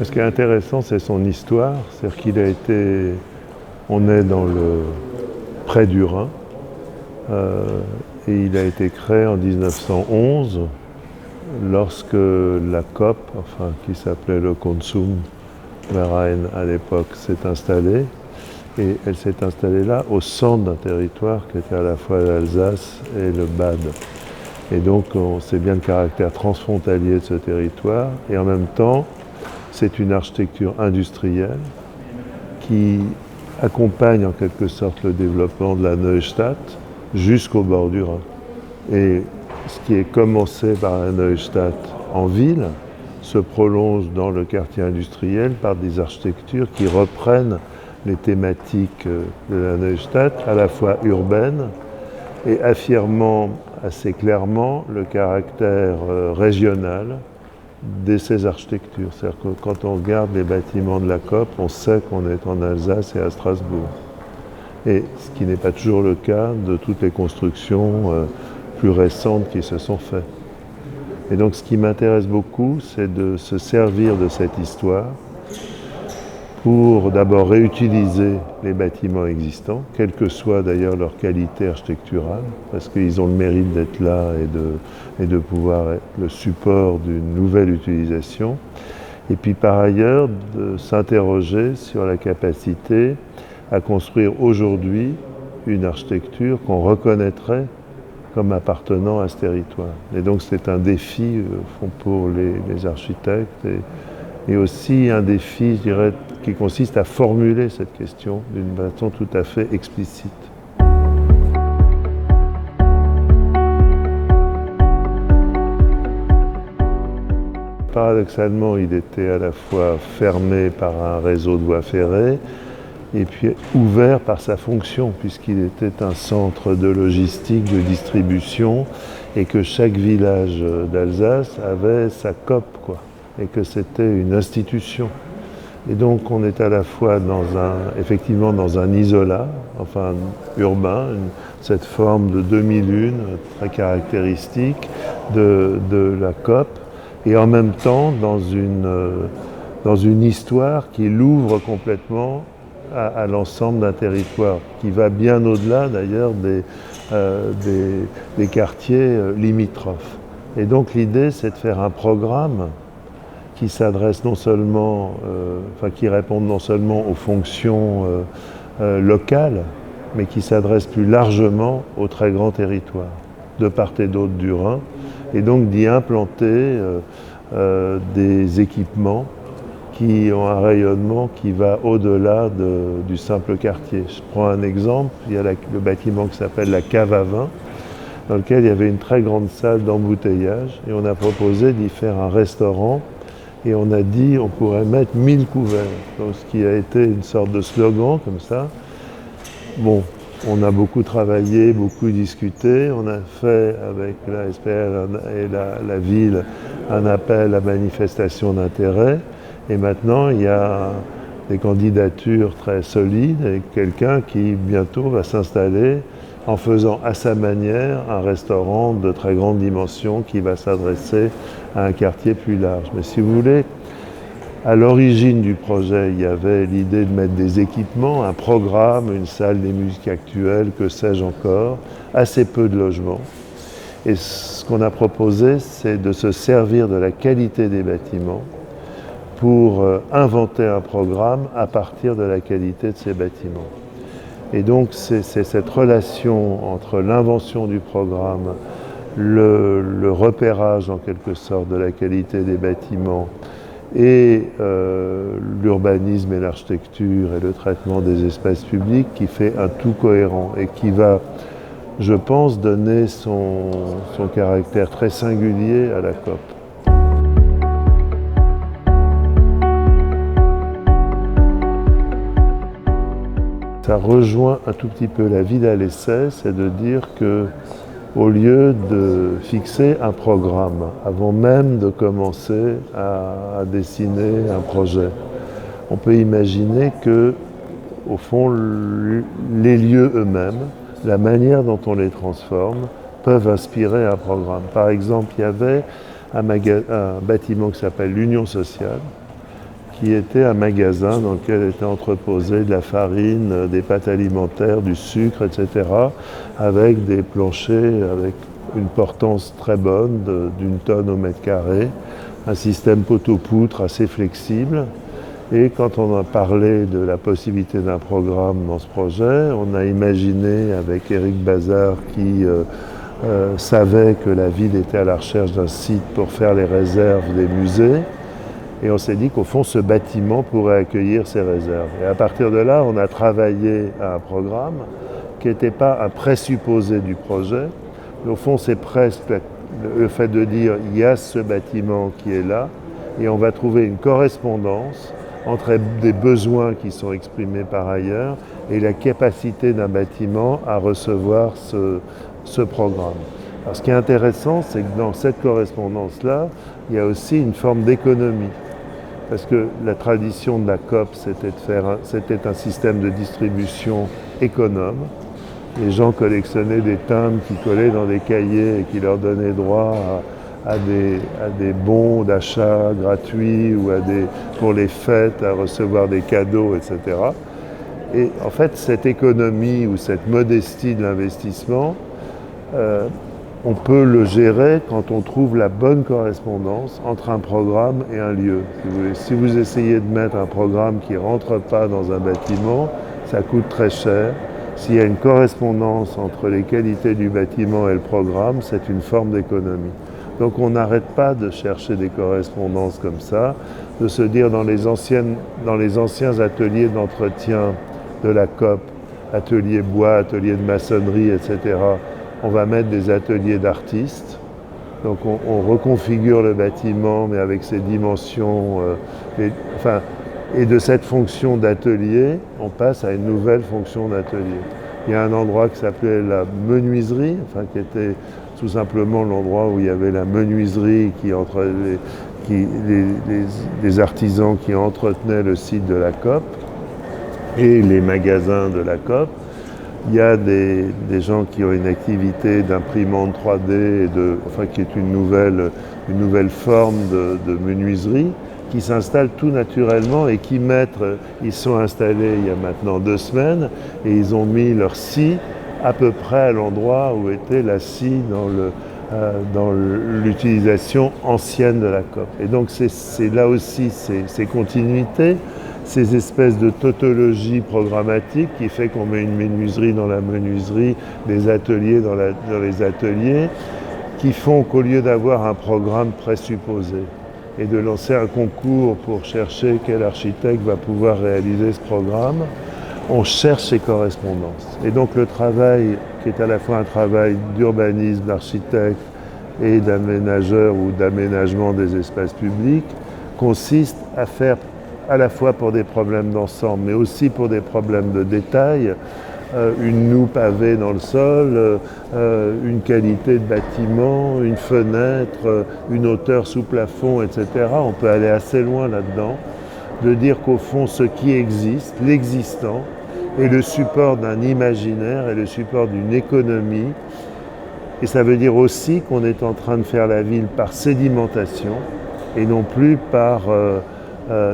Ce qui est intéressant, c'est son histoire. C'est-à-dire qu'il a été... On est dans le près du Rhin. Et il a été créé en 1911, lorsque la COP, qui s'appelait le Konsumverein à l'époque, s'est installée. Et elle s'est installée là, au centre d'un territoire qui était à la fois l'Alsace et le Bade. Et donc, on sait bien le caractère transfrontalier de ce territoire. Et en même temps, c'est une architecture industrielle qui accompagne en quelque sorte le développement de la Neustadt jusqu'au bord du Rhin. Et ce qui est commencé par la Neustadt en ville se prolonge dans le quartier industriel par des architectures qui reprennent les thématiques de la Neustadt, à la fois urbaines et affirmant assez clairement le caractère régional de ces architectures. C'est-à-dire que quand on regarde les bâtiments de la COP, on sait qu'on est en Alsace et à Strasbourg. Et ce qui n'est pas toujours le cas de toutes les constructions plus récentes qui se sont faites. Et donc ce qui m'intéresse beaucoup, c'est de se servir de cette histoire pour d'abord réutiliser les bâtiments existants, quelle que soit d'ailleurs leur qualité architecturale, parce qu'ils ont le mérite d'être là et de pouvoir être le support d'une nouvelle utilisation. Et puis par ailleurs, de s'interroger sur la capacité à construire aujourd'hui une architecture qu'on reconnaîtrait comme appartenant à ce territoire. Et donc c'est un défi pour les architectes et aussi un défi, je dirais, qui consiste à formuler cette question d'une façon tout à fait explicite. Paradoxalement, il était à la fois fermé par un réseau de voies ferrées et puis ouvert par sa fonction, puisqu'il était un centre de logistique, de distribution, et que chaque village d'Alsace avait sa COP, et que c'était une institution. Et donc on est à la fois effectivement dans un isolat, urbain, cette forme de demi-lune très caractéristique de la COP, et en même temps dans une histoire qui l'ouvre complètement à l'ensemble d'un territoire, qui va bien au-delà d'ailleurs des quartiers limitrophes. Et donc l'idée, c'est de faire un programme qui s'adresse qui répond non seulement aux fonctions locales, mais qui s'adresse plus largement au très grand territoire, de part et d'autre du Rhin, et donc d'y implanter des équipements qui ont un rayonnement qui va au-delà du simple quartier. Je prends un exemple, il y a le bâtiment qui s'appelle la cave à vin, dans lequel il y avait une très grande salle d'embouteillage, et on a proposé d'y faire un restaurant, et on a dit on pourrait mettre 1000 couverts, donc ce qui a été une sorte de slogan comme ça. Bon, on a beaucoup travaillé, beaucoup discuté, on a fait avec la SPL et la ville un appel à manifestation d'intérêt, et maintenant il y a des candidatures très solides et quelqu'un qui bientôt va s'installer en faisant à sa manière un restaurant de très grande dimension qui va s'adresser à un quartier plus large. Mais si vous voulez, à l'origine du projet, il y avait l'idée de mettre des équipements, un programme, une salle des musiques actuelles, que sais-je encore, assez peu de logements. Et ce qu'on a proposé, c'est de se servir de la qualité des bâtiments pour inventer un programme à partir de la qualité de ces bâtiments. Et donc c'est cette relation entre l'invention du programme, le repérage en quelque sorte de la qualité des bâtiments et l'urbanisme et l'architecture et le traitement des espaces publics qui fait un tout cohérent et qui va, je pense, donner son caractère très singulier à la COP. Ça rejoint un tout petit peu la vie d'Alessai, c'est de dire que au lieu de fixer un programme avant même de commencer à dessiner un projet, on peut imaginer que, au fond, les lieux eux-mêmes, la manière dont on les transforme, peuvent inspirer un programme. Par exemple, il y avait un bâtiment qui s'appelle l'Union sociale, qui était un magasin dans lequel était entreposé de la farine, des pâtes alimentaires, du sucre, etc., avec des planchers avec une portance très bonne d'une tonne au mètre carré, un système poteau-poutre assez flexible. Et quand on a parlé de la possibilité d'un programme dans ce projet, on a imaginé avec Éric Bazard qui savait que la ville était à la recherche d'un site pour faire les réserves des musées. Et on s'est dit qu'au fond, ce bâtiment pourrait accueillir ces réserves. Et à partir de là, on a travaillé à un programme qui n'était pas un présupposé du projet. Mais au fond, c'est presque le fait de dire il y a ce bâtiment qui est là, et on va trouver une correspondance entre des besoins qui sont exprimés par ailleurs et la capacité d'un bâtiment à recevoir ce programme. Alors, ce qui est intéressant, c'est que dans cette correspondance-là, il y a aussi une forme d'économie. Parce que la tradition de la COP, c'était un système de distribution économe. Les gens collectionnaient des timbres qui collaient dans des cahiers et qui leur donnaient droit à des bons d'achat gratuits ou pour les fêtes, à recevoir des cadeaux, etc. Et en fait, cette économie ou cette modestie de l'investissement, on peut le gérer quand on trouve la bonne correspondance entre un programme et un lieu. Si vous essayez de mettre un programme qui ne rentre pas dans un bâtiment, ça coûte très cher. S'il y a une correspondance entre les qualités du bâtiment et le programme, c'est une forme d'économie. Donc on n'arrête pas de chercher des correspondances comme ça, de se dire dans les anciens ateliers d'entretien de la COP, ateliers bois, ateliers de maçonnerie, etc., on va mettre des ateliers d'artistes. Donc on reconfigure le bâtiment, mais avec ses dimensions. Et de cette fonction d'atelier, on passe à une nouvelle fonction d'atelier. Il y a un endroit qui s'appelait la menuiserie, qui était tout simplement l'endroit où il y avait la menuiserie entre les artisans qui entretenaient le site de la COP et les magasins de la COP. Il y a des gens qui ont une activité d'imprimante 3D, qui est une nouvelle forme de menuiserie, qui s'installent tout naturellement et ils sont installés il y a maintenant 2 semaines et ils ont mis leur scie à peu près à l'endroit où était la scie dans l'utilisation ancienne de la COP. Et donc c'est là aussi ces continuités, ces espèces de tautologie programmatique qui fait qu'on met une menuiserie dans la menuiserie, des ateliers dans les ateliers, qui font qu'au lieu d'avoir un programme présupposé et de lancer un concours pour chercher quel architecte va pouvoir réaliser ce programme, on cherche ces correspondances. Et donc le travail, qui est à la fois un travail d'urbanisme, d'architecte et d'aménageur ou d'aménagement des espaces publics, consiste à faire à la fois pour des problèmes d'ensemble, mais aussi pour des problèmes de détail, une noue pavée dans le sol, une qualité de bâtiment, une fenêtre, une hauteur sous plafond, etc. On peut aller assez loin là-dedans, de dire qu'au fond, ce qui existe, l'existant, est le support d'un imaginaire et le support d'une économie. Et ça veut dire aussi qu'on est en train de faire la ville par sédimentation et non plus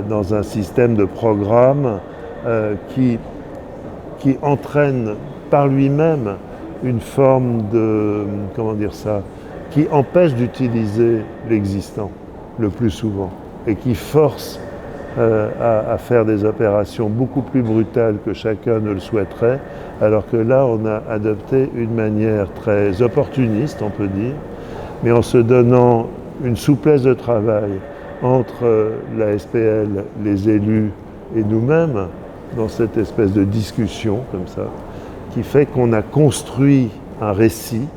dans un système de programme qui entraîne par lui-même une forme qui empêche d'utiliser l'existant le plus souvent et qui force à faire des opérations beaucoup plus brutales que chacun ne le souhaiterait, alors que là on a adopté une manière très opportuniste, on peut dire, mais en se donnant une souplesse de travail entre la SPL, les élus et nous-mêmes, dans cette espèce de discussion comme ça, qui fait qu'on a construit un récit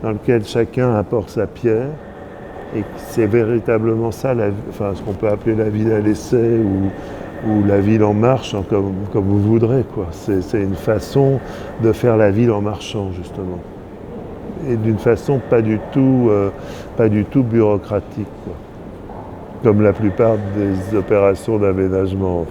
dans lequel chacun apporte sa pierre, et c'est véritablement ça, ce qu'on peut appeler la ville à l'essai ou la ville en marche, comme vous voudrez, quoi. C'est une façon de faire la ville en marchant, justement. Et d'une façon pas du tout bureaucratique, quoi. Comme la plupart des opérations d'aménagement.